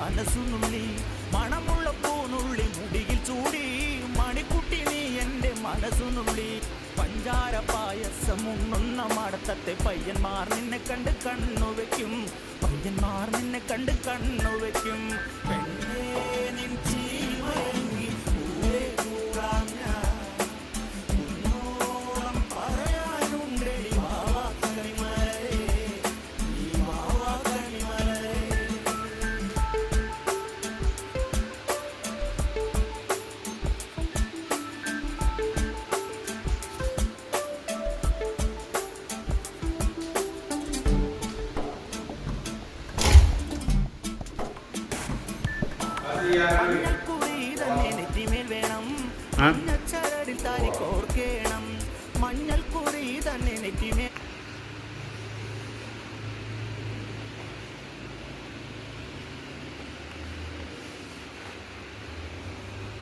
മനസ്സുനുള്ളി മണമുള്ള പൂനുള്ളി മുടിയിൽ ചൂടി മണിക്കുട്ടി നീ എൻ്റെ മനസ്സുനുള്ളി പഞ്ചാര പായസം ഉണ്ണുന്ന മടത്തത്തെ പയ്യന്മാർ നിന്നെ കണ്ട് കണ്ണുവെക്കും പയ്യന്മാർ നിന്നെ കണ്ട് കണ്ണുവെക്കും പെണ്ണേ നിൻ ജീവനെങ്കിൽ ഊരേ കൂടാം ഞാൻ ഉന്നോളം പറയാനുണ്ടേ വാവാ കണിമലരേ നീ വാവാ കണിമലരേ നെറ്റിമേൽ വേണം മഞ്ഞച്ചരടിൽ താരി കോർക്കേണം മഞ്ഞൾ കുറി തന്നെ നെറ്റിമേൽ